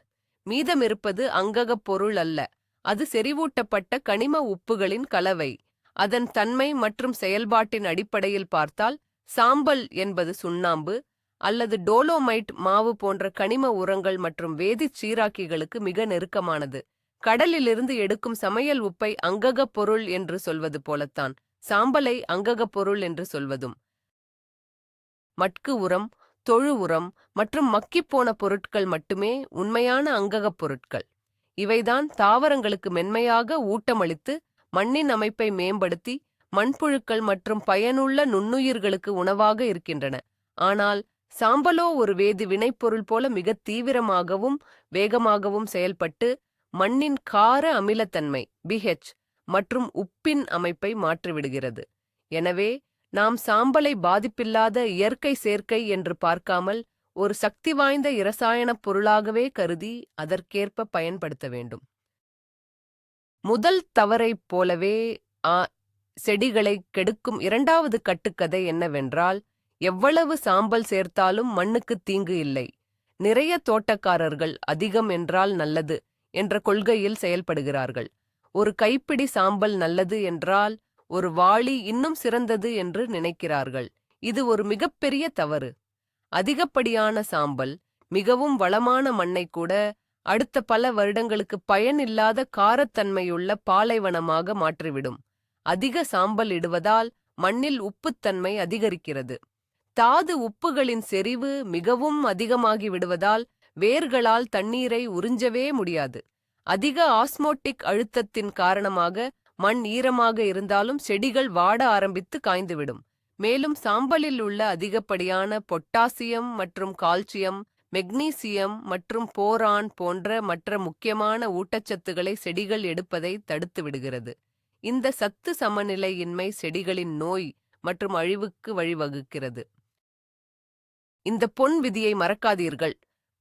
மீதமிருப்பது அங்ககப் பொருள் அல்ல, அது செறிவூட்டப்பட்ட கனிம உப்புகளின் கலவை. அதன் தன்மை மற்றும் செயல்பாட்டின் அடிப்படையில் பார்த்தால் சாம்பல் என்பது சுண்ணாம்பு அல்லது டோலோமைட் மாவு போன்ற கனிம உரங்கள் மற்றும் வேதிச் சீராக்கிகளுக்கு மிக நெருக்கமானது. கடலிலிருந்து எடுக்கும் சமையல் உப்பை அங்ககப் பொருள் என்று சொல்வது போலத்தான் சாம்பலை அங்ககப் பொருள் என்று சொல்வதும். மட்கு உரம், தொழு உரம் மற்றும் மக்கிப்போன பொருட்கள் மட்டுமே உண்மையான அங்ககப் பொருட்கள். இவைதான் தாவரங்களுக்கு மென்மையாக ஊட்டமளித்து மண்ணின் அமைப்பை மேம்படுத்தி மண்புழுக்கள் மற்றும் பயனுள்ள நுண்ணுயிர்களுக்கு உணவாக இருக்கின்றன. ஆனால் சாம்பலோ ஒரு வேதி வினைப்பொருள் போல மிக தீவிரமாகவும் வேகமாகவும் செயல்பட்டு மண்ணின் கார அமிலத்தன்மை pH மற்றும் உப்பின் அமைப்பை மாற்றிவிடுகிறது. எனவே நாம் சாம்பலை பாதிப்பில்லாத இயற்கை சேர்க்கை என்று பார்க்காமல் ஒரு சக்தி வாய்ந்த இரசாயனப் பொருளாகவே கருதி அதற்கேற்ப பயன்படுத்த வேண்டும். முதல் தவறைப் போலவே ஆ செடிகளை கெடுக்கும் இரண்டாவது கட்டுக்கதை என்னவென்றால், எவ்வளவு சாம்பல் சேர்த்தாலும் மண்ணுக்கு தீங்கு இல்லை. நிறைய தோட்டக்காரர்கள் அதிகம் என்றால் நல்லது என்ற கொள்கையில் செயல்படுகிறார்கள். ஒரு கைப்பிடி சாம்பல் நல்லது என்றால் ஒரு வாளி இன்னும் சிறந்தது என்று நினைக்கிறார்கள். இது ஒரு மிகப்பெரிய தவறு. அதிகப்படியான சாம்பல் மிகவும் வளமான மண்ணை கூட அடுத்த பல வருடங்களுக்கு பயனில்லாத காரத்தன்மையுள்ள பாலைவனமாக மாற்றிவிடும். அதிக சாம்பல் இடுவதால் மண்ணில் உப்புத்தன்மை அதிகரிக்கிறது. தாது உப்புகளின் செறிவு மிகவும் அதிகமாகி விடுவதால் வேர்களால் தண்ணீரை உறிஞ்சவே முடியாது. அதிக ஆஸ்மோட்டிக் அழுத்தத்தின் காரணமாக மண் ஈரமாக இருந்தாலும் செடிகள் வாட ஆரம்பித்து காய்ந்துவிடும். மேலும் சாம்பலில் உள்ள அதிகப்படியான பொட்டாசியம் மற்றும் கால்சியம், மெக்னீசியம் மற்றும் போரான் போன்ற மற்ற முக்கியமான ஊட்டச்சத்துக்களை செடிகள் எடுப்பதை தடுத்து விடுகிறது. இந்த சத்து சமநிலையின்மை செடிகளின் நோய் மற்றும் அழிவுக்கு வழிவகுக்கிறது. இந்த பொன் விதியை மறக்காதீர்கள்.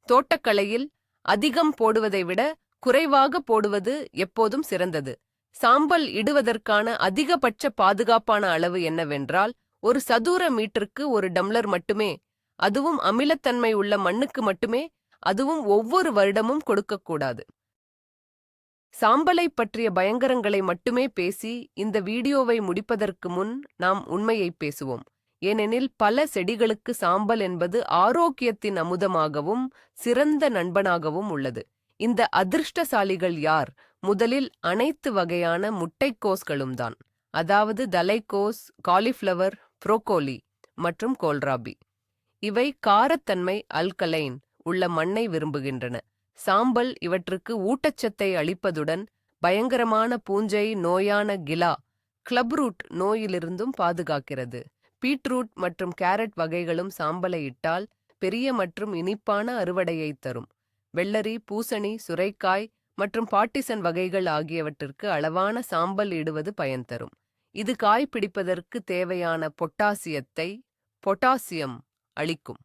தோட்டக்கலையில் அதிகம் போடுவதை விட குறைவாக போடுவது எப்போதும் சிறந்தது. சாம்பல் இடுவதற்கான அதிகபட்ச பாதுகாப்பான அளவு என்னவென்றால், ஒரு சதுர மீட்டருக்கு ஒரு டம்ளர் மட்டுமே. அதுவும் அமிலத்தன்மை உள்ள மண்ணுக்கு மட்டுமே. அதுவும் ஒவ்வொரு வருடமும் கொடுக்கக்கூடாது. சாம்பலை பற்றிய பயங்கரங்களை மட்டுமே பேசி இந்த வீடியோவை முடிப்பதற்கு முன் நாம் உண்மையை பேசுவோம். ஏனெனில் பல செடிகளுக்கு சாம்பல் என்பது ஆரோக்கியத்தின் அமுதமாகவும் சிறந்த நண்பனாகவும் உள்ளது. இந்த அதிர்ஷ்டசாலிகள் யார்? முதலில் அனைத்து வகையான முட்டைக்கோஸ்களும் தான். அதாவது தலைக்கோஸ், காலிஃப்ளவர், புரோக்கோலி மற்றும் கோல்ராபி. இவை காரத்தன்மை அல்கலைன் உள்ள மண்ணை விரும்புகின்றன. சாம்பல் இவற்றுக்கு ஊட்டச்சத்தை அளிப்பதுடன் பயங்கரமான பூஞ்சை நோயான கிலா, கிளப்ரூட் நோயிலிருந்தும் பாதுகாக்கிறது. பீட்ரூட் மற்றும் கேரட் வகைகளும் சாம்பலை இட்டால் பெரிய மற்றும் இனிப்பான அறுவடையை தரும். வெள்ளரி, பூசணி, சுரைக்காய் மற்றும் பாட்டிசன் வகைகள் ஆகியவற்றிற்கு அளவான சாம்பல் இடுவது பயன் தரும். இது காய் பிடிப்பதற்கு தேவையான பொட்டாசியம் அளிக்கும்.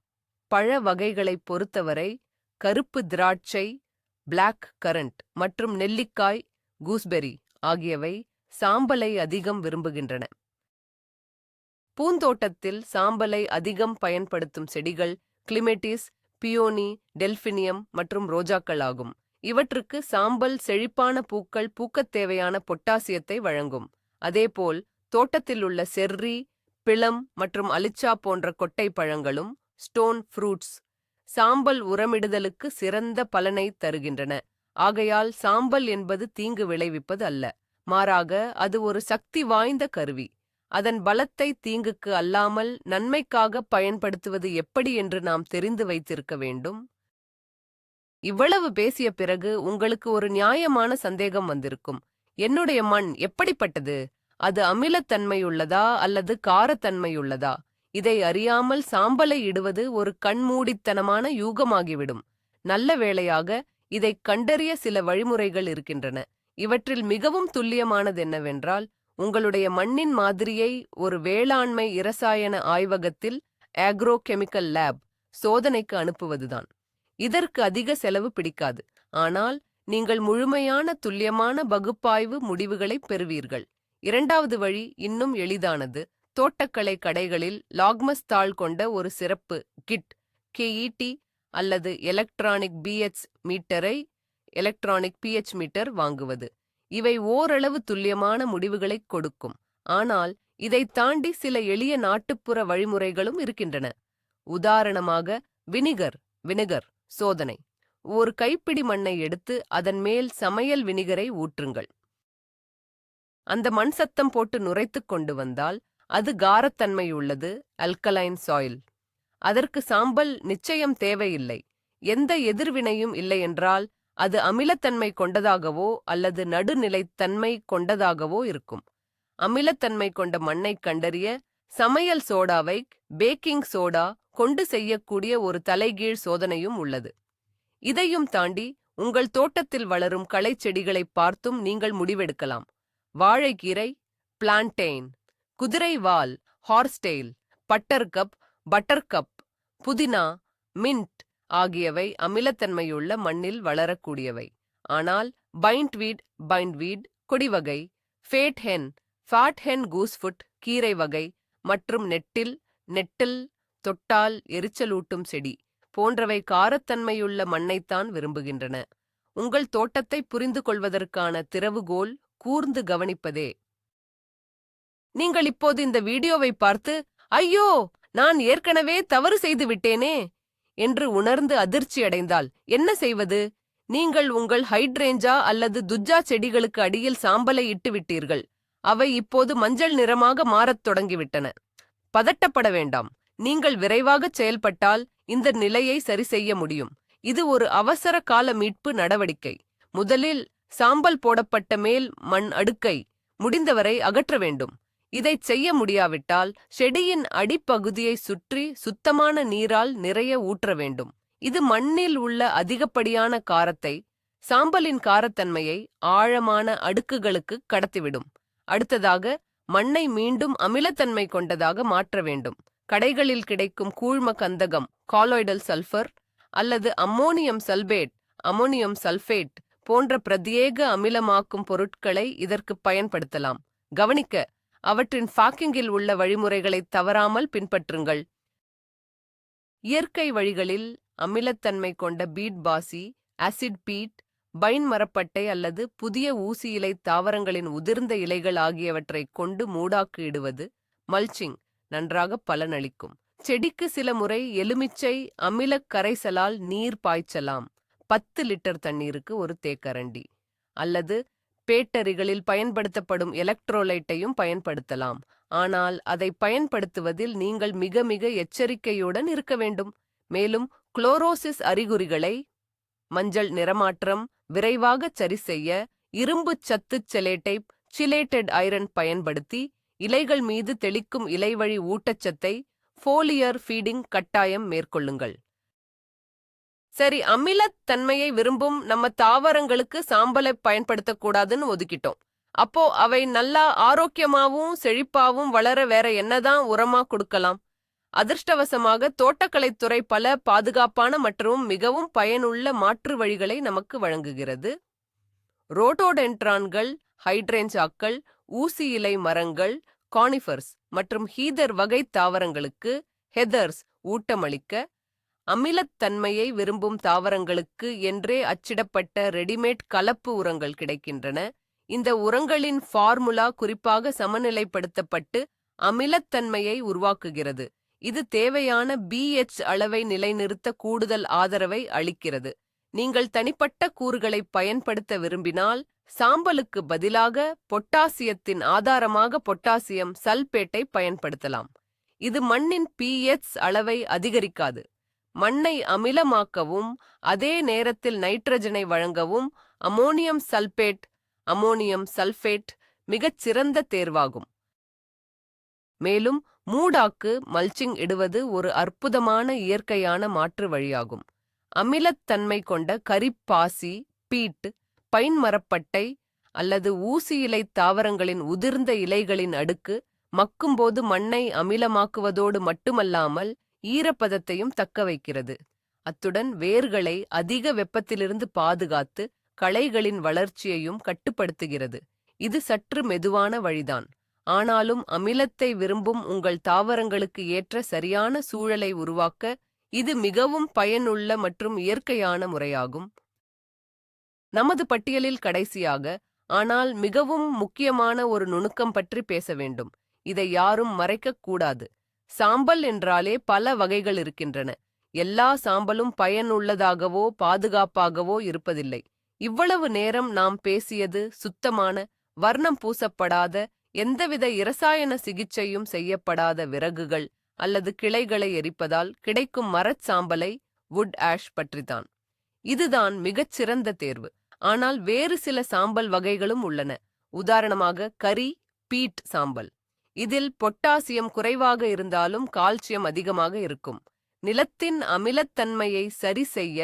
பழ வகைகளைப் பொறுத்தவரை கருப்பு திராட்சை, பிளாக் கரண்ட் மற்றும் நெல்லிக்காய், கூஸ்பெரி ஆகியவை சாம்பலை அதிகம் விரும்புகின்றன. பூந்தோட்டத்தில் சாம்பலை அதிகம் பயன்படுத்தும் செடிகள் கிளிமெட்டிஸ், பியோனி, டெல்பினியம் மற்றும் ரோஜாக்கள் ஆகும். இவற்றுக்கு சாம்பல் செழிப்பான பூக்கள் பூக்கத் தேவையான பொட்டாசியத்தை வழங்கும். அதேபோல் தோட்டத்தில் உள்ள செர்ரி, பிளம் மற்றும் அலிச்சா போன்ற கொட்டை பழங்களும் ஸ்டோன் ஃப்ரூட்ஸ் சாம்பல் உரமிடுதலுக்கு சிறந்த பலனை தருகின்றன. ஆகையால் சாம்பல் என்பது தீங்கு விளைவிப்பது அல்ல, மாறாக அது ஒரு சக்தி வாய்ந்த கருவி. அதன் பலத்தை தீங்குக்கு அல்லாமல் நன்மைக்காக பயன்படுத்துவது எப்படி என்று நாம் தெரிந்து வைத்திருக்க வேண்டும். இவ்வளவு பேசிய பிறகு உங்களுக்கு ஒரு நியாயமான சந்தேகம் வந்திருக்கும். என்னுடைய மண் எப்படிப்பட்டது? அது அமிலத்தன்மையுள்ளதா அல்லது காரத்தன்மையுள்ளதா? இதை அறியாமல் சாம்பலை இடுவது ஒரு கண்மூடித்தனமான யூகமாகிவிடும். நல்ல வேளையாக இதை கண்டறிய சில வழிமுறைகள் இருக்கின்றன. இவற்றில் மிகவும் துல்லியமானது என்னவென்றால், உங்களுடைய மண்ணின் மாதிரியை ஒரு வேளாண்மை இரசாயன ஆய்வகத்தில் ஆக்ரோகெமிக்கல் லேப் சோதனைக்கு அனுப்புவதுதான். இதற்கு அதிக செலவு பிடிக்காது, ஆனால் நீங்கள் முழுமையான துல்லியமான பகுப்பாய்வு முடிவுகளை பெறுவீர்கள். இரண்டாவது வழி இன்னும் எளிதானது. தோட்டக்கலை கடைகளில் லாக்மஸ் தாள் கொண்ட ஒரு சிறப்பு கிட் KET அல்லது எலக்ட்ரானிக் பிஹெச் மீட்டர் வாங்குவது. இவை ஓரளவு துல்லியமான முடிவுகளை கொடுக்கும். ஆனால் இதை தாண்டி சில எளிய நாட்டுப்புற வழிமுறைகளும் இருக்கின்றன. உதாரணமாக வினிகர் சோதனை. ஒரு கைப்பிடி மண்ணை எடுத்து அதன் மேல் சமையல் வினிகரை ஊற்றுங்கள். அந்த மண் சத்தம் போட்டு நுரைத்துக் கொண்டு வந்தால் அது காரத்தன்மையுள்ளது அல்கலைன் சாயில். அதற்கு சாம்பல் நிச்சயம் தேவையில்லை. எந்த எதிர்வினையும் இல்லையென்றால் அது அமிலத்தன்மை கொண்டதாகவோ அல்லது நடுநிலைத்தன்மை கொண்டதாகவோ இருக்கும். அமிலத்தன்மை கொண்ட மண்ணை கண்டறிய சமையல் சோடாவை பேக்கிங் சோடா கொண்டு செய்யக்கூடிய ஒரு தலைகீழ் சோதனையும் உள்ளது. இதையும் தாண்டி உங்கள் தோட்டத்தில் வளரும் களைச்செடிகளைப் பார்த்தும் நீங்கள் முடிவெடுக்கலாம். வாழைக்கீரை, பிளான்டெயின், குதிரைவால், ஹார்ஸ்டெயில், பட்டர்கப், புதினா, மின்ட் ஆகியவை அமிலத்தன்மையுள்ள மண்ணில் வளரக்கூடியவை. ஆனால் பைண்ட்வீட், கொடி வகை, ஃபேட் ஹென், ஃபாட் ஹென் கூஸ்ஃபுட் கீரை வகை மற்றும் நெட்டில், தொட்டால் எரிச்சலூட்டும் செடி போன்றவை காரத்தன்மையுள்ள மண்ணைத்தான் விரும்புகின்றன. உங்கள் தோட்டத்தை புரிந்து கொள்வதற்கான திறவுகோல் கூர்ந்து கவனிப்பதே. நீங்கள் இப்போது இந்த வீடியோவை பார்த்து, ஐயோ, நான் ஏற்கனவே தவறு செய்து விட்டேனே என்று உணர்ந்து அதிர்ச்சியடைந்தால் என்ன செய்வது? நீங்கள் உங்கள் ஹைட்ரேஞ்சா அல்லது துஜ்ஜா செடிகளுக்கு அடியில் சாம்பலை இட்டு விட்டீர்கள். அவை இப்போது மஞ்சள் நிறமாக மாறத் தொடங்கிவிட்டன. பதட்டப்பட வேண்டாம். நீங்கள் விரைவாகச் செயல்பட்டால் இந்த நிலையை சரி செய்ய முடியும். இது ஒரு அவசர கால மீட்பு நடவடிக்கை. முதலில் சாம்பல் போடப்பட்ட மேல் மண் அடுக்கை முடிந்தவரை அகற்ற வேண்டும். இதைச் செய்ய முடியாவிட்டால் செடியின் அடிப்பகுதியை சுற்றி சுத்தமான நீரால் நிறைய ஊற்ற வேண்டும். இது மண்ணில் உள்ள அதிகப்படியான காரத்தை, சாம்பலின் காரத்தன்மையை ஆழமான அடுக்குகளுக்கு கடத்திவிடும். அடுத்ததாக மண்ணை மீண்டும் அமிலத்தன்மை கொண்டதாக மாற்ற வேண்டும். கடைகளில் கிடைக்கும் கூழ்ம கந்தகம், காலாய்டல் சல்ஃபர் அல்லது அம்மோனியம் சல்பேட் போன்ற பிரத்யேக அமிலமாக்கும் பொருட்களை இதற்கு பயன்படுத்தலாம். கவனிக்க, அவற்றின் பேக்கிங்கில் உள்ள வழிமுறைகளை தவறாமல் பின்பற்றுங்கள். இயற்கை வழிகளில் அமிலத்தன்மை கொண்ட பீட் பாசி, ஆசிட் பீட், பைன் மரப்பட்டை அல்லது புதிய ஊசி இலை தாவரங்களின் உதிர்ந்த இலைகள் ஆகியவற்றைக் கொண்டு மூடாக்கு இடுவது, மல்ச்சிங், நன்றாக பலனளிக்கும். செடிக்கு சில முறை எலுமிச்சை அமிலக் கரைசலால் நீர் பாய்ச்சலாம். 10 லிட்டர் தண்ணீருக்கு ஒரு தேக்கரண்டி. அல்லது பேட்டரிகளில் பயன்படுத்தப்படும் எலக்ட்ரோலைட்டையும் பயன்படுத்தலாம். ஆனால் அதை பயன்படுத்துவதில் நீங்கள் மிக மிக எச்சரிக்கையுடன் இருக்க வேண்டும். மேலும் குளோரோசிஸ் அறிகுறிகளை, மஞ்சள் நிறமாற்றம், விரைவாகச் சரி செய்ய இரும்புச் சத்து சிலேட்டட் ஐரன் பயன்படுத்தி இலைகள் மீது தெளிக்கும் இலைவழி ஊட்டச்சத்தை ஃபோலியர் ஃபீடிங் கட்டாயம் மேற்கொள்ளுங்கள். சரி, அமிலத்தன்மையை விரும்பும் நம்ம தாவரங்களுக்கு சாம்பலை பயன்படுத்தக்கூடாதுன்னு ஒதுக்கிட்டோம். அப்போ அவை நல்லா ஆரோக்கியமாவும் செழிப்பாவும் வளர வேற என்னதான் உரமா கொடுக்கலாம்? அதிர்ஷ்டவசமாக தோட்டக்கலைத்துறை பல பாதுகாப்பான மற்றும் மிகவும் பயனுள்ள மாற்று வழிகளை நமக்கு வழங்குகிறது. ரோட்டோடென்ட்ரான்கள், ஹைட்ரேஞ்சாக்கள், ஊசி இலை மரங்கள், கானிஃபர்ஸ் மற்றும் ஹீதர் வகை தாவரங்களுக்கு ஹெதர்ஸ் ஊட்டமளிக்க, அமிலத்தன்மையை விரும்பும் தாவரங்களுக்கு என்றே அச்சிடப்பட்ட ரெடிமேட் கலப்பு உரங்கள் கிடைக்கின்றன. இந்த உரங்களின் ஃபார்முலா குறிப்பாக சமநிலைப்படுத்தப்பட்டு அமிலத்தன்மையை உருவாக்குகிறது. இது தேவையான pH அளவை நிலைநிறுத்த கூடுதல் ஆதரவை அளிக்கிறது. நீங்கள் தனிப்பட்ட கூறுகளை பயன்படுத்த விரும்பினால் சாம்பலுக்கு பதிலாக பொட்டாசியத்தின் ஆதாரமாக பொட்டாசியம் சல்பேட்டை பயன்படுத்தலாம். இது மண்ணின் pH அளவை அதிகரிக்காது. மண்ணை அமிலமாக்கவும் அதே நேரத்தில் நைட்ரஜனை வழங்கவும் அம்மோனியம் சல்பேட் மிகச் சிறந்த தேர்வாகும். மேலும் மூடாக்கு மல்ச்சிங் இடுவது ஒரு அற்புதமான இயற்கையான மாற்று வழியாகும். அமிலத்தன்மை கொண்ட கரிப்பாசி, பீட், பைன் மரப்பட்டை அல்லது ஊசி இலை தாவரங்களின் உதிர்ந்த இலைகளின் அடுக்கு மக்கும்போது மண்ணை அமிலமாக்குவதோடு மட்டுமல்லாமல் ஈரப்பதத்தையும் தக்க வைக்கிறது. அத்துடன் வேர்களை அதிக வெப்பத்திலிருந்து பாதுகாத்து களைகளின் வளர்ச்சியையும் கட்டுப்படுத்துகிறது. இது சற்று மெதுவான வழிதான். ஆனாலும் அமிலத்தை விரும்பும் உங்கள் தாவரங்களுக்கு ஏற்ற சரியான சூழலை உருவாக்க இது மிகவும் பயனுள்ள மற்றும் இயற்கையான முறையாகும். நமது பட்டியலில் கடைசியாக, ஆனால் மிகவும் முக்கியமான ஒரு நுணுக்கம் பற்றி பேச வேண்டும். இதை யாரும் மறைக்கக் கூடாது. சாம்பல் என்றாலே பல வகைகள் இருக்கின்றன. எல்லா சாம்பலும் பயனுள்ளதாகவோ பாதுகாப்பாகவோ இருப்பதில்லை. இவ்வளவு நேரம் நாம் பேசியது சுத்தமான, வர்ணம் பூசப்படாத, எந்தவித இரசாயன சிகிச்சையும் செய்யப்படாத விறகுகள் அல்லது கிளைகளை எரிப்பதால் கிடைக்கும் மரச் சாம்பலை, வுட் ஆஷ் பற்றித்தான். இதுதான் மிகச் சிறந்த தேர்வு. ஆனால் வேறு சில சாம்பல் வகைகளும் உள்ளன. உதாரணமாக கரி பீட் சாம்பல். இதில் பொட்டாசியம் குறைவாக இருந்தாலும் கால்சியம் அதிகமாக இருக்கும். நிலத்தின் அமிலத்தன்மையை சரி செய்ய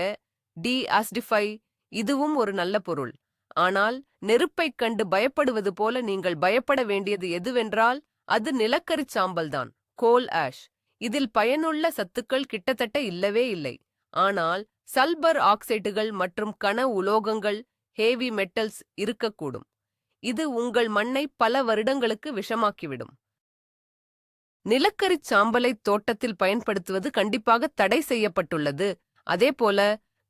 டீஆசிடிஃபை இதுவும் ஒரு நல்ல பொருள். ஆனால் நெருப்பைக் கண்டு பயப்படுவது போல நீங்கள் பயப்பட வேண்டியது எதுவென்றால் அது நிலக்கரிச் சாம்பல்தான், கோல் ஆஷ். இதில் பயனுள்ள சத்துக்கள் கிட்டத்தட்ட இல்லவே இல்லை. ஆனால் சல்பர் ஆக்சைடுகள் மற்றும் கன உலோகங்கள், ஹேவி மெட்டல்ஸ் இருக்கக்கூடும். இது உங்கள் மண்ணை பல வருடங்களுக்கு விஷமாக்கிவிடும். நிலக்கரிச் சாம்பலை தோட்டத்தில் பயன்படுத்துவது கண்டிப்பாக தடை செய்யப்பட்டுள்ளது. அதேபோல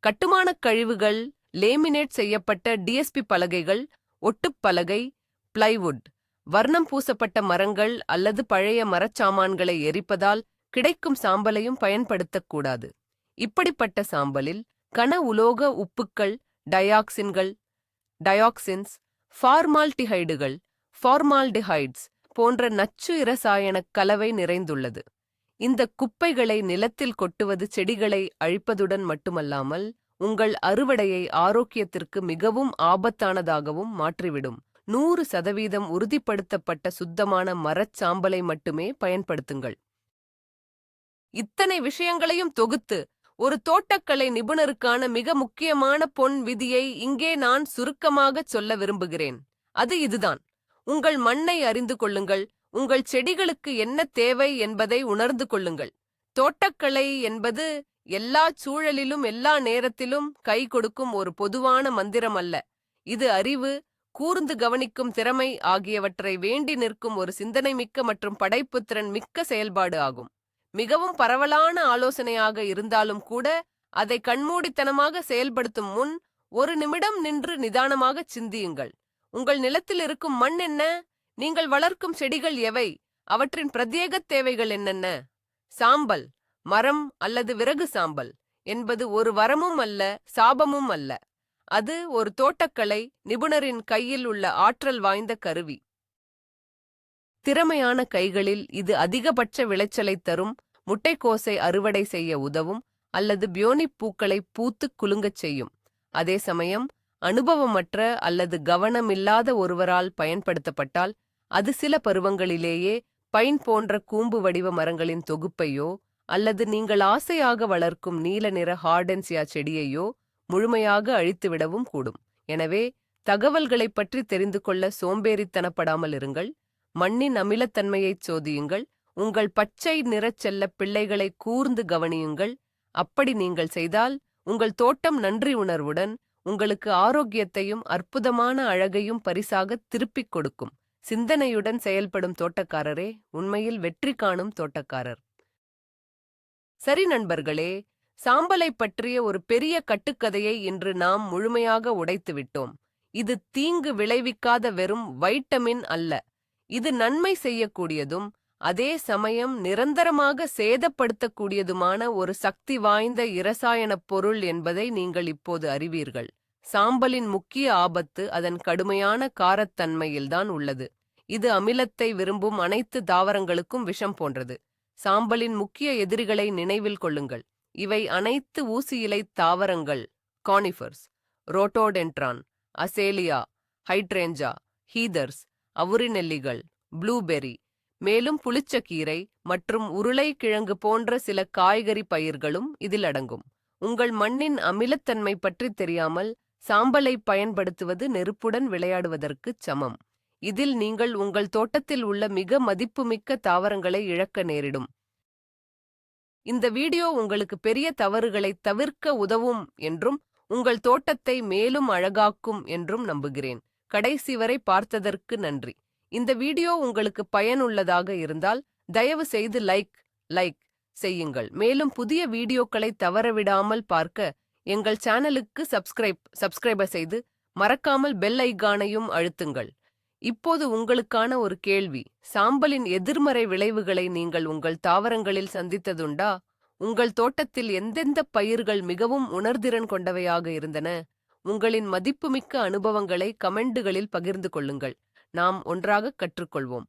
கட்டுமானக் கழிவுகள், லேமினேட் செய்யப்பட்ட டிஎஸ்பி பலகைகள், ஒட்டுப் பலகை, பிளைவுட், வர்ணம் பூசப்பட்ட மரங்கள் அல்லது பழைய மரச்சாமான்களை எரிப்பதால் கிடைக்கும் சாம்பலையும் பயன்படுத்தக்கூடாது. இப்படிப்பட்ட சாம்பலில் கன உலோக உப்புக்கள், டயாக்சின்ஸ், ஃபார்மால்டிஹைடுகள், ஃபார்மால்டிஹைட்ஸ் போன்ற நச்சு இரசாயனக் கலவை நிறைந்துள்ளது. இந்த குப்பைகளை நிலத்தில் கொட்டுவது செடிகளை அழிப்பதுடன் மட்டுமல்லாமல் உங்கள் அறுவடையை ஆரோக்கியத்திற்கு மிகவும் ஆபத்தானதாகவும் மாற்றிவிடும். 100% உறுதிப்படுத்தப்பட்ட சுத்தமான மரச்சாம்பலை மட்டுமே பயன்படுத்துங்கள். இத்தனை விஷயங்களையும் தொகுத்து ஒரு தோட்டக்கலை நிபுணருக்கான மிக முக்கியமான பொன் விதியை இங்கே நான் சுருக்கமாகச் சொல்ல விரும்புகிறேன். அது இதுதான்: உங்கள் மண்ணை அறிந்து கொள்ளுங்கள், உங்கள் செடிகளுக்கு என்ன தேவை என்பதை உணர்ந்து கொள்ளுங்கள். தோட்டக்கலை என்பது எல்லா சூழலிலும் எல்லா நேரத்திலும் கை கொடுக்கும் ஒரு பொதுவான மந்திரம் அல்ல. இது அறிவு, கூர்ந்து கவனிக்கும் திறமை ஆகியவற்றை வேண்டி நிற்கும் ஒரு சிந்தனைமிக்க மற்றும் படைப்புத்திறன் மிக்க செயல்பாடு ஆகும். மிகவும் பரவலான ஆலோசனையாக இருந்தாலும் கூட அதை கண்மூடித்தனமாக செயல்படுத்தும் முன் ஒரு நிமிடம் நின்று நிதானமாக சிந்தியுங்கள். உங்கள் நிலத்தில் இருக்கும் மண் என்ன? நீங்கள் வளர்க்கும் செடிகள் எவை? அவற்றின் பிரத்யேக தேவைகள் என்னென்ன? சாம்பல், மரம் அல்லது விறகு சாம்பல் என்பது ஒரு வரமும் அல்ல, சாபமும் அல்ல. அது ஒரு தோட்டக்கலை நிபுணரின் கையில் உள்ள ஆற்றல் வாய்ந்த கருவி. திறமையான கைகளில் இது அதிகபட்ச விளைச்சலைத் தரும், முட்டைக்கோசை அறுவடை செய்ய உதவும் அல்லது பியோனிப் பூக்களை பூத்துக் குலுங்கச் செய்யும். அதே சமயம் அனுபவமற்ற அல்லது கவனமில்லாத ஒருவரால் பயன்படுத்தப்பட்டால் அது சில பருவங்களிலேயே பைன் போன்ற கூம்பு வடிவ மரங்களின் தொகுப்பையோ அல்லது நீங்கள் ஆசையாக வளர்க்கும் நீல நிற ஹார்டென்சியா செடியையோ முழுமையாக அழித்துவிடவும் கூடும். எனவே தகவல்களைப் பற்றி தெரிந்து கொள்ள சோம்பேறித்தனப்படாமல் இருங்கள். மண்ணின் அமிலத்தன்மையைச் சோதியுங்கள். உங்கள் பச்சை நிறச் செல்லப் பிள்ளைகளை கூர்ந்து கவனியுங்கள். அப்படி நீங்கள் செய்தால் உங்கள் தோட்டம் நன்றி உணர்வுடன் உங்களுக்கு ஆரோக்கியத்தையும் அற்புதமான அழகையும் பரிசாக திருப்பிக் கொடுக்கும். சிந்தனையுடன் செயல்படும் தோட்டக்காரரே உண்மையில் வெற்றி காணும் தோட்டக்காரர். சரி நண்பர்களே, சாம்பலை பற்றிய ஒரு பெரிய கட்டுக்கதையை இன்று நாம் முழுமையாக உடைத்துவிட்டோம். இது தீங்கு விளைவிக்காத வெறும் வைட்டமின் அல்ல. இது நன்மை செய்யக்கூடியதும் அதே சமயம் நிரந்தரமாக சேதப்படுத்தக்கூடியதுமான ஒரு சக்தி வாய்ந்த இரசாயனப் பொருள் என்பதை நீங்கள் இப்போது அறிவீர்கள். சாம்பலின் முக்கிய ஆபத்து அதன் கடுமையான காரத்தன்மையில்தான் உள்ளது. இது அமிலத்தை விரும்பும் அனைத்து தாவரங்களுக்கும் விஷம் போன்றது. சாம்பலின் முக்கிய எதிரிகளை நினைவில் கொள்ளுங்கள். இவை அனைத்து ஊசியிலை தாவரங்கள்: கானிஃபர்ஸ், ரோட்டோடென்ட்ரான், அசேலியா, ஹைட்ரேஞ்சா, ஹீதர்ஸ், அவுரிநெல்லிகள், ப்ளூபெர்ரி, மேலும் புளிச்சக்கீரை மற்றும் உருளைக்கிழங்கு போன்ற சில காய்கறி பயிர்களும் இதில் அடங்கும். உங்கள் மண்ணின் அமிலத்தன்மை பற்றி தெரியாமல் சாம்பலை பயன்படுத்துவது நெருப்புடன் விளையாடுவதற்குச் சமம். இதில் நீங்கள் உங்கள் தோட்டத்தில் உள்ள மிக மதிப்புமிக்க தாவரங்களை இழக்க நேரிடும். இந்த வீடியோ உங்களுக்கு பெரிய தவறுகளைத் தவிர்க்க உதவும் என்றும் உங்கள் தோட்டத்தை மேலும் அழகாக்கும் என்றும் நம்புகிறேன். கடைசி வரை பார்த்ததற்கு நன்றி. இந்த வீடியோ உங்களுக்கு பயனுள்ளதாக இருந்தால் தயவு செய்து லைக் செய்யுங்கள். மேலும் புதிய வீடியோக்களை தவறவிடாமல் பார்க்க எங்கள் சேனலுக்கு சப்ஸ்கிரைப் செய்து மறக்காமல் பெல் ஐகானையும் அழுத்துங்கள். இப்போது உங்களுக்கான ஒரு கேள்வி: சாம்பலின் எதிர்மறை விளைவுகளை நீங்கள் உங்கள் தாவரங்களில் சந்தித்ததுண்டா? உங்கள் தோட்டத்தில் எந்தெந்த பயிர்கள் மிகவும் உணர்திறன் கொண்டவையாக இருந்தன? உங்களின் மதிப்புமிக்க அனுபவங்களை கமெண்டுகளில் பகிர்ந்து கொள்ளுங்கள். நாம் ஒன்றாக கற்றுக்கொள்வோம்.